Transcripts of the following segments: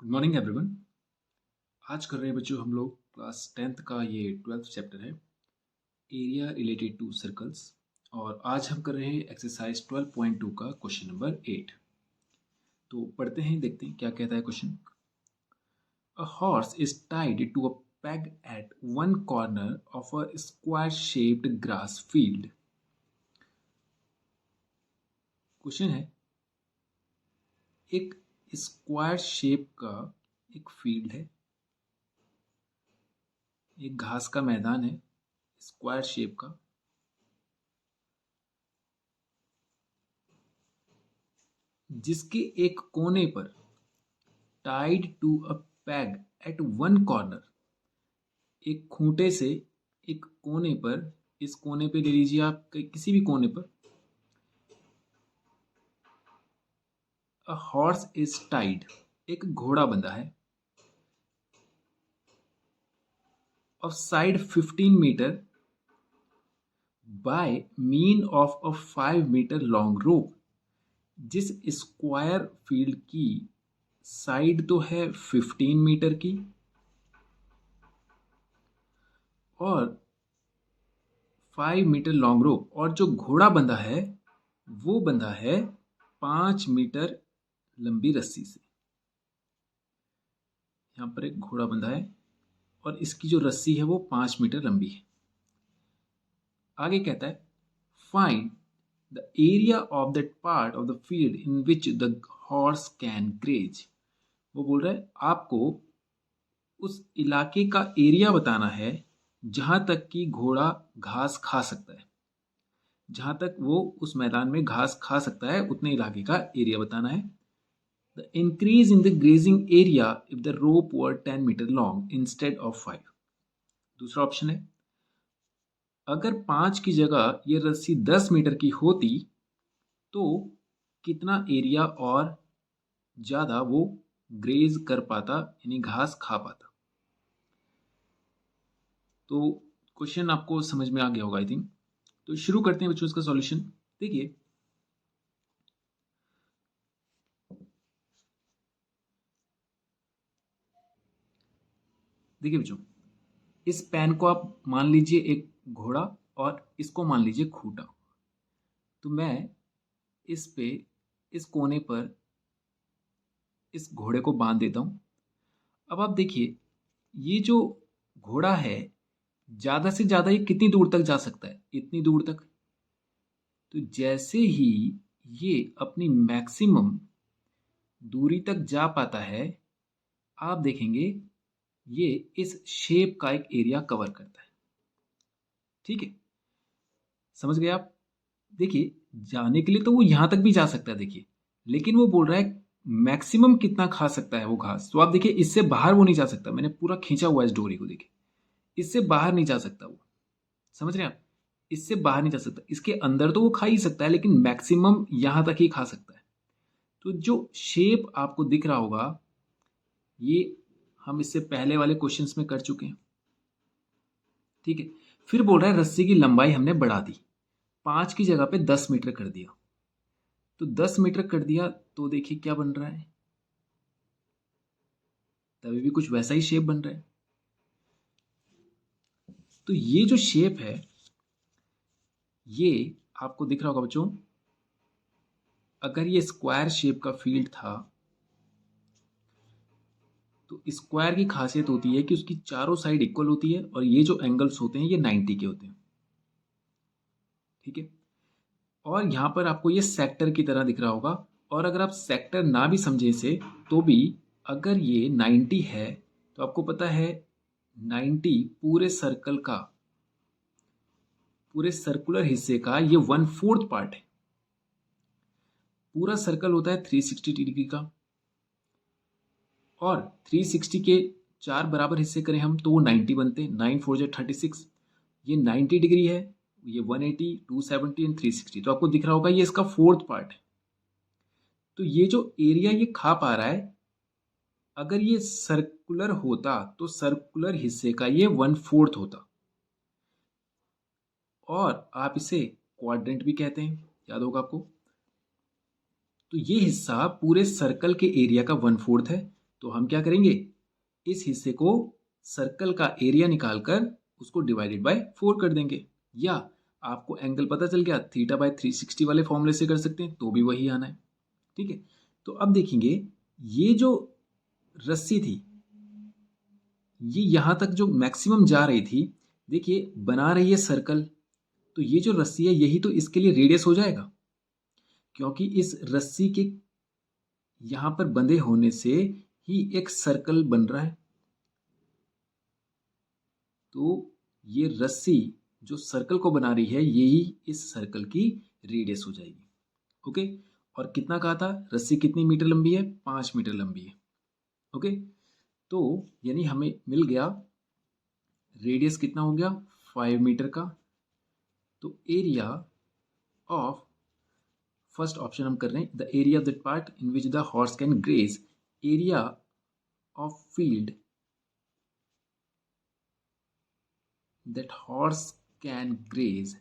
Good morning everyone. आज कर रहे हैं बच्चों हम लोग क्लास 10th का ये 12th चैप्टर है, एरिया रिलेटेड टू सर्कल्स। और आज हम कर रहे हैं एक्सरसाइज 12.2 का क्वेश्चन नंबर 8। तो पढ़ते हैं, देखते हैं क्या कहता है question. A horse is tied to a peg at one corner of a square shaped grass field. Question है, एक स्क्वायर शेप का एक फील्ड है, एक घास का मैदान है स्क्वायर शेप का, जिसके एक कोने पर tied to a peg at one corner, एक खूंटे से एक कोने पर, इस कोने पे ले लीजिए आप किसी भी कोने पर, अ हॉर्स इज टाइड, एक घोड़ा बंधा है, of side 15 metre by mean of a 5 metre long rope. जिस स्क्वायर फील्ड की साइड तो है 15 मीटर की और 5 मीटर लॉन्ग रोप, और जो घोड़ा बंधा है वो बंधा है 5 मीटर लंबी रस्सी से। यहाँ पर एक घोड़ा बंधा है और इसकी जो रस्सी है वो 5 मीटर लंबी है। आगे कहता है, find the area of that part of the field in which the horse can graze. वो बोल रहा है आपको उस इलाके का एरिया बताना है जहां तक कि घोड़ा घास खा सकता है, जहां तक वो उस मैदान में घास खा सकता है उतने इलाके का एरिया बताना है। The increase in the grazing area if the rope were 10 meter long instead of 5। दूसरा ऑप्शन है, अगर 5 की जगह ये रस्सी 10 मीटर की होती तो कितना एरिया और ज़्यादा वो ग्रेज कर पाता, यानी घास खा पाता। तो क्वेश्चन आपको समझ में आ गया होगा आई थिंक। तो शुरू करते हैं बच्चों इसका सॉल्यूशन। देखिए, बच्चों, इस पेन को आप मान लीजिए एक घोड़ा और इसको मान लीजिए खूंटा। तो मैं इस पे, इस कोने पर इस घोड़े को बांध देता हूं। अब आप देखिए, ये जो घोड़ा है ज्यादा से ज्यादा ये कितनी दूर तक जा सकता है, इतनी दूर तक। तो जैसे ही ये अपनी मैक्सिमम दूरी तक जा पाता है, आप देखेंगे ये इस शेप का एक एरिया कवर करता है। ठीक है, समझ गए आप। देखिए, जाने के लिए तो वो यहां तक भी जा सकता है, देखिए, लेकिन वो बोल रहा है मैक्सिमम कितना खा सकता है वो घास। तो आप देखिए, इससे बाहर वो नहीं जा सकता। मैंने पूरा खींचा हुआ है इस डोरी को, देखिए, इससे बाहर नहीं जा सकता वो। समझ रहे हैं आप, इससे बाहर नहीं जा सकता। इसके अंदर तो वो खा ही सकता है, लेकिन मैक्सिमम यहां तक ही खा सकता है। तो जो शेप आपको दिख रहा होगा, ये हम इससे पहले वाले क्वेश्चंस में कर चुके हैं। ठीक है, फिर बोल रहा है रस्सी की लंबाई हमने बढ़ा दी, 5 की जगह पे 10 मीटर कर दिया। तो 10 मीटर कर दिया तो देखिए क्या बन रहा है, तभी भी कुछ वैसा ही शेप बन रहा है। तो ये जो शेप है, ये आपको दिख रहा होगा बच्चों। अगर ये स्क्वायर शेप का फील्ड था तो स्क्वायर की खासियत होती है कि उसकी चारों साइड इक्वल होती है और ये जो एंगल्स होते हैं ये 90 के होते हैं। ठीक है, और यहां पर आपको ये सेक्टर की तरह दिख रहा होगा। और अगर आप सेक्टर ना भी समझे इसे, तो भी अगर ये 90 है तो आपको पता है 90 पूरे सर्कल का, पूरे सर्कुलर हिस्से का ये 1/4 पार्ट है। पूरा सर्कल होता है 360 डिग्री का, और 360 के 4 बराबर हिस्से करें हम तो वो 90 बनते हैं। 9 4 36, ये 90 डिग्री है, ये 180, 270 एंड 360। तो आपको दिख रहा होगा ये इसका 4th पार्ट है। तो ये जो एरिया ये खा पा रहा है, अगर ये सर्कुलर होता तो सर्कुलर हिस्से का ये 1/4 होता, और आप इसे क्वाड्रेंट भी कहते हैं, याद होगा आपको। तो ये हिस्सा पूरे सर्कल के एरिया का 1/4 है, तो हम क्या करेंगे, इस हिस्से को सर्कल का एरिया निकालकर उसको डिवाइडेड बाय 4 कर देंगे, या आपको एंगल पता चल गया θ/360 वाले फॉर्मूले से कर सकते हैं, तो भी वही आना है। ठीक है, तो अब देखेंगे ये जो रस्सी थी ये यहां तक जो मैक्सिमम जा रही थी, देखिए बना रही है सर्कल, तो ये जो रस्सी है यही तो इसके लिए रेडियस हो जाएगा, क्योंकि इस रस्सी के यहां पर बंधे होने से ही एक सर्कल बन रहा है। तो ये रस्सी जो सर्कल को बना रही है यही इस सर्कल की रेडियस हो जाएगी। ओके, और कितना कहा था, रस्सी कितनी मीटर लंबी है, 5 मीटर लंबी है। ओके, तो यानी हमें मिल गया रेडियस कितना हो गया, 5 मीटर का। तो एरिया ऑफ, फर्स्ट ऑप्शन हम कर रहे हैं, the area of that part in which the horse can graze, area of field that horse can graze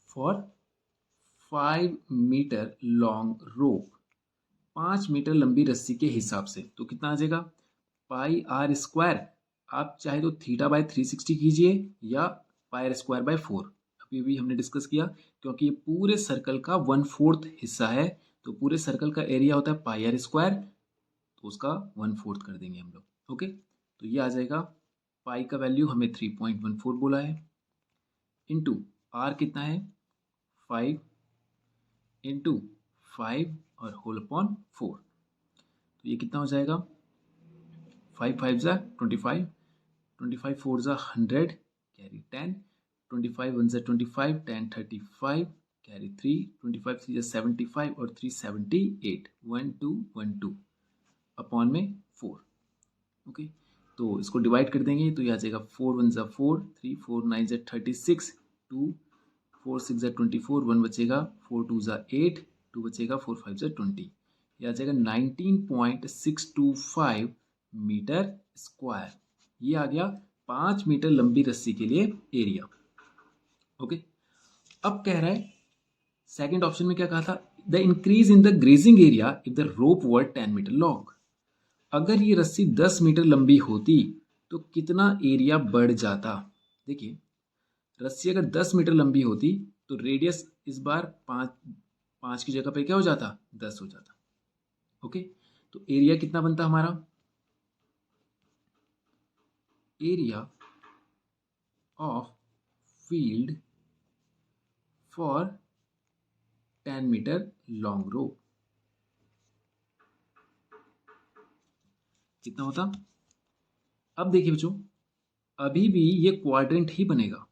for 5 metre long rope, 5 metre लंबी रस्सी के हिसाब से, तो कितना आ जाएगा, पाई आर स्क्वायर, आप चाहे तो θ/360 कीजिए या पाई आर स्क्वायर बाय 4, अभी भी हमने डिस्कस किया, क्योंकि ये पूरे सर्कल का 1/4 हिस्सा है, तो पूरे सर्कल का एरिया होता है पाई आर स्क्वायर, तो उसका 1/4 कर देंगे हम लोग। ओके, तो ये आ जाएगा, पाई का वैल्यू हमें 3.14 बोला है, इंटू आर कितना है 5, इंटू 5 और होल अपॉन 4, तो ये कितना हो जाएगा, 5 5 ज़ा 25, 25 4 ज़ा 100, कैरी 10, 25 1 ज़ा 25, 10 35, कैरी 3, 25 3 ज़ा 75 और 3 78, 1 2 1 2 अपॉन में 4। ओके, तो इसको डिवाइड कर देंगे, तो ये आ जाएगा 4 1 ज़ा 4, 3 4 9 ज़ा 36, 2 4 6 ज़ा 24, 1 बचेगा, 4 2 ज़ा 8, 2 बचेगा, 4 5 ज़ा 20, ये आ जाएगा 19.625 मीटर स्क्वायर। ये आ गया 5 मीटर लंबी रस्सी के लिए एरिया। ओके, अब कह रहा है सेकंड ऑप्शन में क्या कहा था, the increase in the grazing area if the rope were 10 metre long, अगर ये रस्सी 10 मीटर लंबी होती तो कितना एरिया बढ़ जाता। देखिए, रस्सी अगर 10 मीटर लंबी होती तो रेडियस इस बार 5 की जगह पे क्या हो जाता, 10 हो जाता। ओके, तो एरिया कितना बनता हमारा, area of field for 10 metre long rope कितना होता। अब देखिए बच्चों, अभी भी ये क्वाड्रेंट ही बनेगा,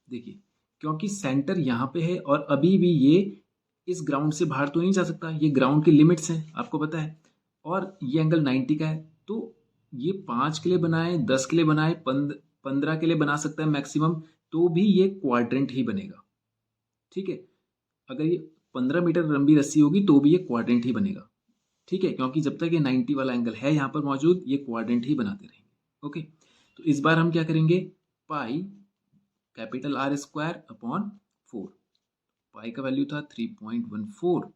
देखिए क्योंकि सेंटर यहाँ पे है और अभी भी ये इस ग्राउंड से बाहर तो नहीं जा सकता, ये ग्राउंड के लिमिट्स हैं आपको पता है, और ये एंगल 90 का है, तो ये 5 के लिए बनाए, 10 के लिए बनाए, 15 के लिए बना सकता है मैक्सिमम, तो भी ये क्वाड्रेंट ही बनेगा। ठीक है, अगर ये 15 मीटर लंबी रस्सी होगी तो भी ये क्वाड्रेंट ही बनेगा। ठीक है, क्योंकि जब तक ये 90 वाला एंगल है यहाँ पर मौजूद, ये क्वाड्रेंट ही बनाते रहेंगे। ओके, तो इस बार हम क्या करेंगे, pi capital R square upon 4, पाई का वैल्यू था 3.14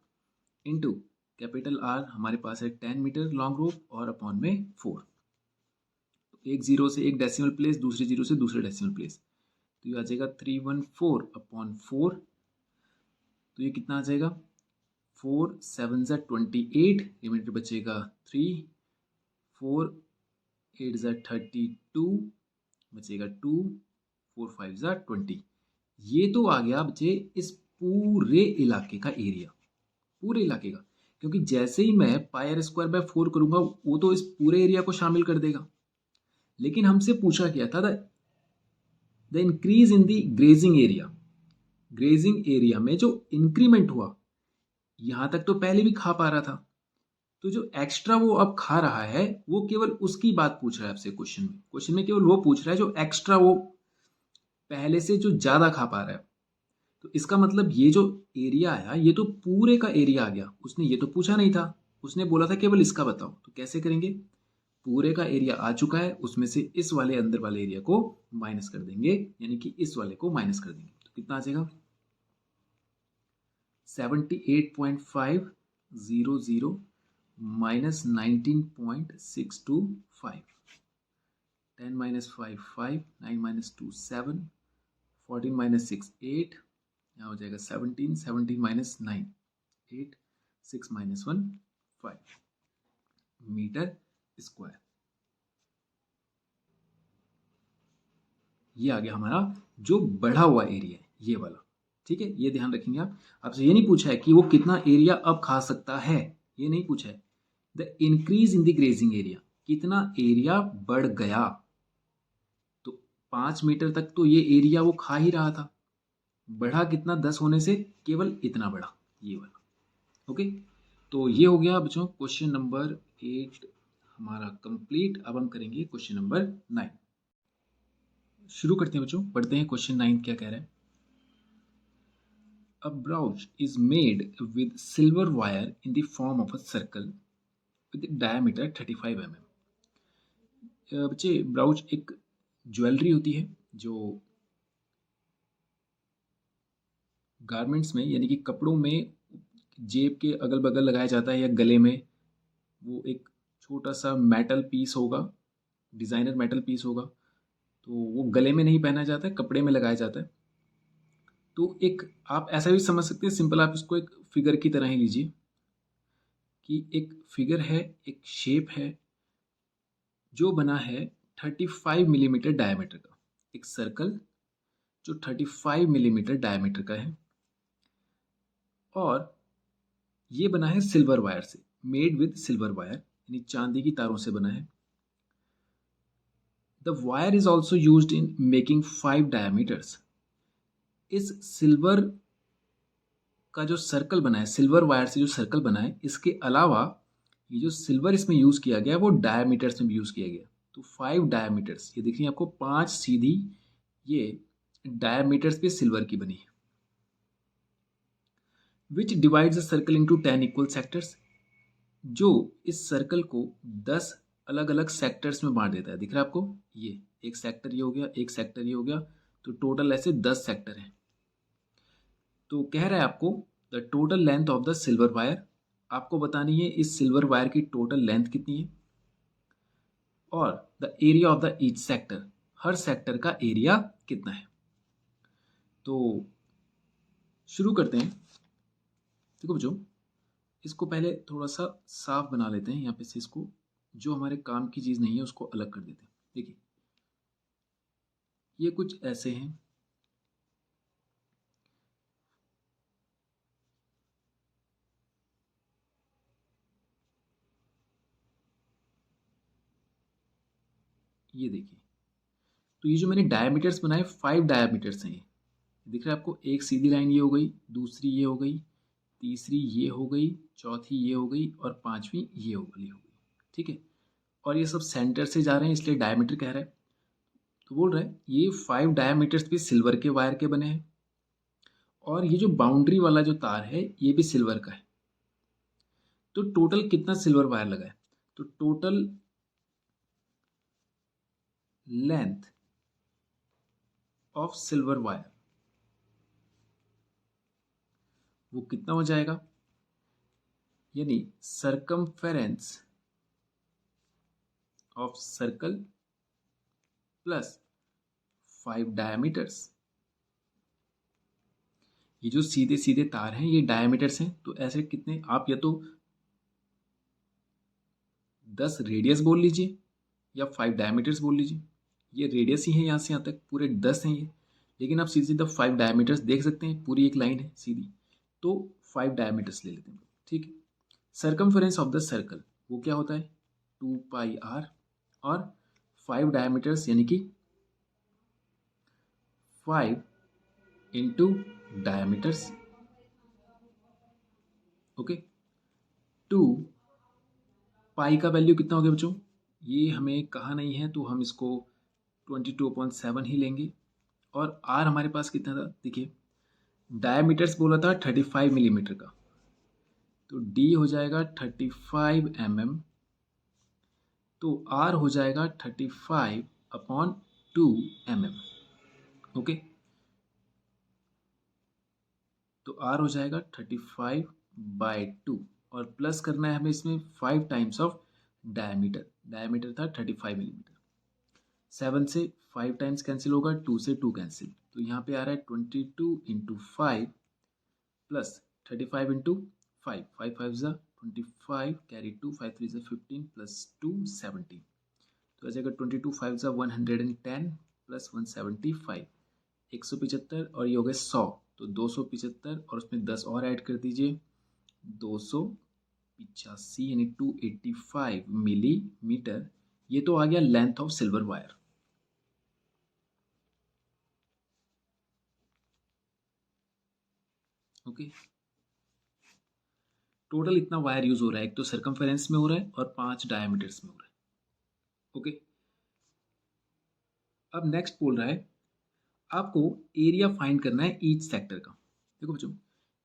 इंटू कैपिटल आर हमारे पास है 10 मीटर लॉन्ग रोप और अपॉन में 4, एक जीरो से एक डेसिमल प्लेस, दूसरे जीरो से दूसरे डेसिमल प्लेस, तो ये आ जाएगा 314 अपॉन 4, तो ये कितना आ जाएगा, 4 7 ज़ा 28, रिमाइंडर बचेगा 3, 4 8 ज़ा 32, बचेगा 2, 4 5 ज़ा 20। ये तो आ गया बच्चे इस पूरे इलाके का एरिया, पूरे इलाके का, क्योंकि जैसे ही मैं पाई आर स्क्वायर बाय 4 करूंगा वो तो इस पूरे एरिया को शामिल कर देगा। लेकिन हमसे पूछा गया था the increase in the grazing area, grazing area में जो इंक्रीमेंट हुआ, यहां तक तो पहले भी खा पा रहा था, तो जो एक्स्ट्रा वो अब खा रहा है वो केवल उसकी बात पूछ रहा है आपसे क्वेश्चन में केवल वो पूछ रहा है जो एक्स्ट्रा वो पहले से जो ज्यादा खा पा रहा है। तो इसका मतलब ये जो एरिया आया ये तो पूरे का एरिया आ गया, उसने ये तो पूछा नहीं था, उसने बोला था केवल इसका बताओ, तो कैसे करेंगे, पूरे का एरिया आ चुका है, उसमें से इस वाले अंदर वाले एरिया को माइनस कर देंगे, यानी कि इस वाले को माइनस कर देंगे, तो कितना आ जाएगा 78.5 00 माइनस 19.625, 10 माइनस 5 5, 9 माइनस 2 7, 14 माइनस 6 8, यहाँ हो जाएगा 17, 17 माइनस 9 8, 6 माइनस 1 5 मीटर स्क्वायर। ये आ गया हमारा जो बढ़ा हुआ एरिया है, ये वाला। ठीक है, ये ध्यान रखेंगे आप। आपसे ये नहीं पूछा है कि वो कितना एरिया अब खा सकता है, ये नहीं पूछा है। The increase in the grazing area, कितना एरिया बढ़ गया। तो 5 मीटर तक तो ये एरिया वो खा ही रहा था, बढ़ा कितना 10 होने से, केवल इतना बढ़ा, ये वाला। ओके, तो ये हो गया बच्चों क्वेश्चन नंबर 8 हमारा कंप्लीट। अब हम करेंगे क्वेश्चन नंबर 9। शुरू करते हैं बच्चों, पढ़ते हैं क्वेश्चन 9 क्या कह रहा है। A brooch is made with silver wire in the form of a circle with diameter 35 mm. बच्चे, ब्राउच एक ज्वेलरी होती है जो गारमेंट्स में यानी कि कपड़ों में जेब के अगल बगल लगाया जाता है या गले में। वो एक छोटा सा मेटल पीस होगा, डिज़ाइनर मेटल पीस होगा, तो वो गले में नहीं पहना जाता है, कपड़े में लगाया जाता है। तो एक आप ऐसा भी समझ सकते हैं, सिंपल आप इसको एक फिगर की तरह ही लीजिए कि एक फिगर है, एक शेप है जो बना है 35 मिलीमीटर डायमीटर का, एक सर्कल जो 35 मिलीमीटर डायमीटर का है, और ये बना है सिल्वर वायर से, मेड विद सिल्वर वायर यानी चांदी की तारों से बना है। The wire is also used in making 5 diameters. इस सिल्वर का जो सर्कल बना है, सिल्वर वायर से जो सर्कल बना है, इसके अलावा ये जो सिल्वर इसमें यूज किया गया वो डायमीटर्स में भी यूज किया गया। तो 5 डायमीटर्स, ये देखिए आपको 5 सीधी ये डायमीटर्स पे सिल्वर की बनी है। विच divides the circle into 10 equal sectors, जो इस सर्कल को 10 अलग अलग सेक्टर्स में बांट देता है। दिख रहा है आपको, ये एक सेक्टर ये हो गया, एक सेक्टर ये हो गया, तो टोटल ऐसे 10 सेक्टर हैं। तो कह रहा है आपको the total length of the silver wire, आपको बतानी है इस सिल्वर वायर की टोटल लेंथ कितनी है, और the area of the each sector, her sector का एरिया कितना है। तो शुरू करते हैं। देखो बच्चों, इसको पहले थोड़ा सा साफ बना लेते हैं, यहाँ पे से इसको जो हमारे काम की चीज़ नहीं है उसको अलग कर देते हैं। देखिए ये कुछ ऐसे हैं, ये देखिए। तो ये जो मैंने डायमीटर्स बनाए 5 डायमीटर्स हैं, ये दिख रहा है आपको। एक सीधी लाइन ये हो गई, दूसरी ये हो गई, तीसरी ये हो गई, चौथी ये हो गई, और पांचवी ये हो गई। ठीक है, और ये सब सेंटर से जा रहे हैं इसलिए डायमीटर कह रहा है। तो बोल रहा है ये 5 डायमीटर्स भी सिल्वर के वायर के बने हैं, और ये जो बाउंड्री वाला जो तार है ये भी सिल्वर का है। तो टोटल कितना सिल्वर वायर लगा है, तो total length of silver wire वो कितना हो जाएगा, यानी circumference of circle plus 5 diameters. ये जो सीधे सीधे तार हैं ये डायमीटर्स हैं, तो ऐसे कितने आप या तो 10 रेडियस बोल लीजिए या 5 डायमीटर्स बोल लीजिए। ये रेडियस ही है, यहाँ से यहाँ तक पूरे 10 हैं ये, लेकिन आप सीधे सीधा 5 डायमीटर्स देख सकते हैं, पूरी एक लाइन है सीधी, तो 5 डायमीटर्स ले लेते हैं। ठीक है, सरकमफेरेंस ऑफ द सर्कल वो क्या होता है 2 पाई आर, और 5 डायमीटर्स यानी कि 5 इंटू डायमीटर्स। ओके, 2 पाई का वैल्यू कितना हो गया बच्चों, ये हमें कहा नहीं है तो हम इसको 22.7 ही लेंगे। और आर हमारे पास कितना था, देखिए डायमीटर्स बोला था 35 मिलीमीटर का, तो डी हो जाएगा 35 mm, तो आर हो जाएगा 35/2 mm। ओके, तो आर हो जाएगा 35/2। और प्लस करना है हमें इसमें 5 टाइम्स ऑफ डायमीटर। डायमीटर था 35 मिलीमीटर। 7 से 5 टाइम्स कैंसिल होगा, 2 से 2 कैंसिल, तो यहाँ पे आ रहा है 22 इंटू 5 प्लस 35 इंटू 5, 5 5 ज़ा 25, कैरी 2, 5 3 ज़ा 15 प्लस 2 17, तो आ जाएगा 22 5 ज़ा 110 प्लस 175, 175 और ये हो गए 100, तो 275 और उसमें 10 और ऐड कर दीजिए, 285 यानी 285 मिलीमीटर। ये तो आ गया length of silver wire. Okay, total इतना वायर यूज हो रहा है, एक तो सर्कमफेरेंस में हो रहा है और 5 डायमीटर्स में हो रहा है। ओके, अब नेक्स्ट बोल रहा है आपको एरिया फाइंड करना है ईच सेक्टर का। देखो बच्चों,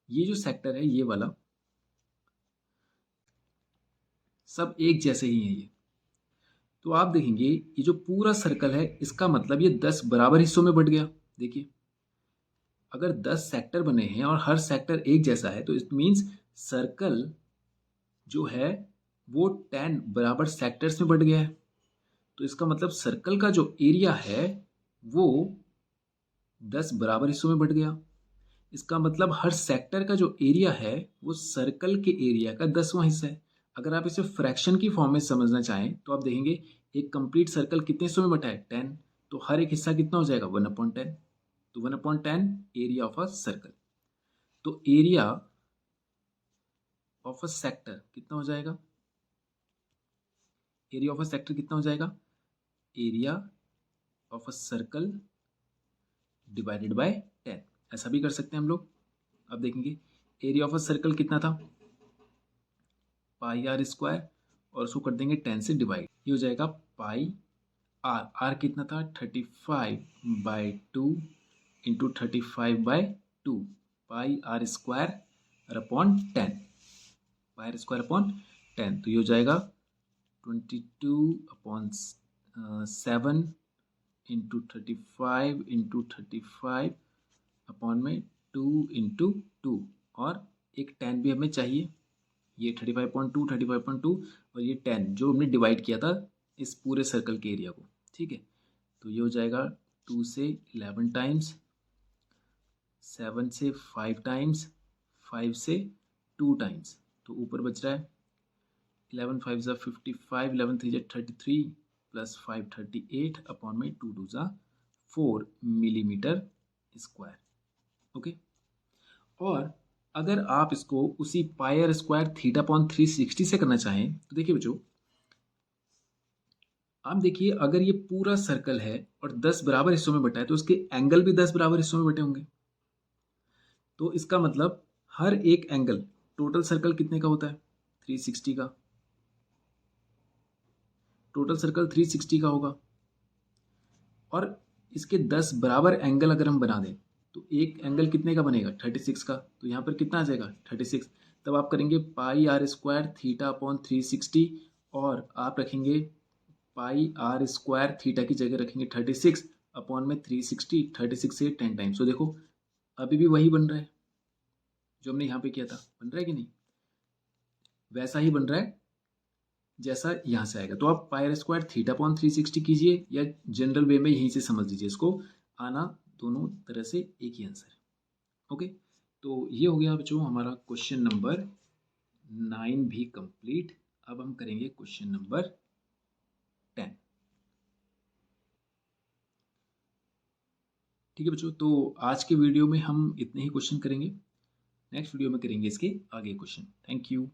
ये जो सेक्टर है ये वाला सब एक जैसे ही है ये, तो आप देखेंगे ये जो पूरा सर्कल है इसका मतलब ये 10 बराबर हिस्सों में बट गया। देखिए, अगर 10 सेक्टर बने हैं और हर सेक्टर एक जैसा है तो इट मीन्स सर्कल जो है वो 10 बराबर सेक्टर्स में बट गया है। तो इसका मतलब सर्कल का जो एरिया है वो 10 बराबर हिस्सों में बट गया। इसका मतलब हर सेक्टर का जो एरिया है वो सर्कल के एरिया का 10वां हिस्सा है। अगर आप इसे फ्रैक्शन की फॉर्म में समझना चाहें तो आप देखेंगे एक कंप्लीट सर्कल कितने हिस्सों में बटा है, 10, तो हर एक हिस्सा कितना हो जाएगा, 1/10, तो 1/10 एरिया ऑफ अ सर्कल। तो एरिया ऑफ अ सेक्टर कितना हो जाएगा, एरिया ऑफ अ सेक्टर कितना हो जाएगा, area of a circle divided by 10। ऐसा भी कर सकते हैं हम लोग। अब देखेंगे एरिया ऑफ अ सर्कल कितना था, पाई आर स्क्वायर, और उसको कर देंगे 10 से डिवाइड, ये हो जाएगा पाई आर। आर कितना था, 35/2 into 35/2, pi r square upon 10, pi r square upon 10, तो ये हो जाएगा 22/7 इंटू 35 इंटू 35 अपॉन में 2 इंटू 2, और एक 10 भी हमें चाहिए, ये 35.2 और ये 10 जो हमने डिवाइड किया था इस पूरे सर्कल के एरिया को। ठीक है, तो ये हो जाएगा 2 से 11 टाइम्स, 7 से 5 टाइम्स, 5 से 2 टाइम्स, तो ऊपर बच रहा है 11 5 ज़ा 55, 11 3 ज़ा 33 प्लस 5 38 अपॉन में 2 2 ज़ा 4 मिलीमीटर स्क्वायर। ओके, और अगर आप इसको उसी पाई आर स्क्वायर थीटा अपॉन 360 से करना चाहें तो देखिए बच्चों, आप देखिए अगर ये पूरा सर्कल है और 10 बराबर हिस्सों में बटा है तो उसके एंगल भी 10 बराबर हिस्सों में बटे होंगे। तो इसका मतलब हर एक एंगल, टोटल सर्कल कितने का होता है, 360 का, टोटल सर्कल 360 का होगा, और इसके 10 बराबर एंगल अगर हम बना दें तो एक एंगल कितने का बनेगा, 36 का, तो यहाँ पर कितना आ जाएगा 36। तब आप करेंगे पाई आर स्क्वायर थीटा अपॉन 360 और आप रखेंगे पाई आर स्क्वायर थीटा की जगह रखेंगे 36 अपॉन में 360, 36 से 10 टाइम्स, तो देखो अभी भी वही बन रहा है जो हमने यहाँ पे किया था, बन रहा है कि नहीं, वैसा ही बन रहा है जैसा यहाँ से आएगा। तो आप पाई आर स्क्वायर थीटा अपॉन 360 कीजिए या जनरल वे में यहीं से समझ लीजिए इसको, आना दोनों तरह से एक ही आंसर है। ओके, तो ये हो गया बच्चों हमारा क्वेश्चन नंबर 9 भी कंप्लीट। अब हम करेंगे क्वेश्चन नंबर 10। ठीक है बच्चों, तो आज के वीडियो में हम इतने ही क्वेश्चन करेंगे, नेक्स्ट वीडियो में करेंगे इसके आगे क्वेश्चन। Thank you.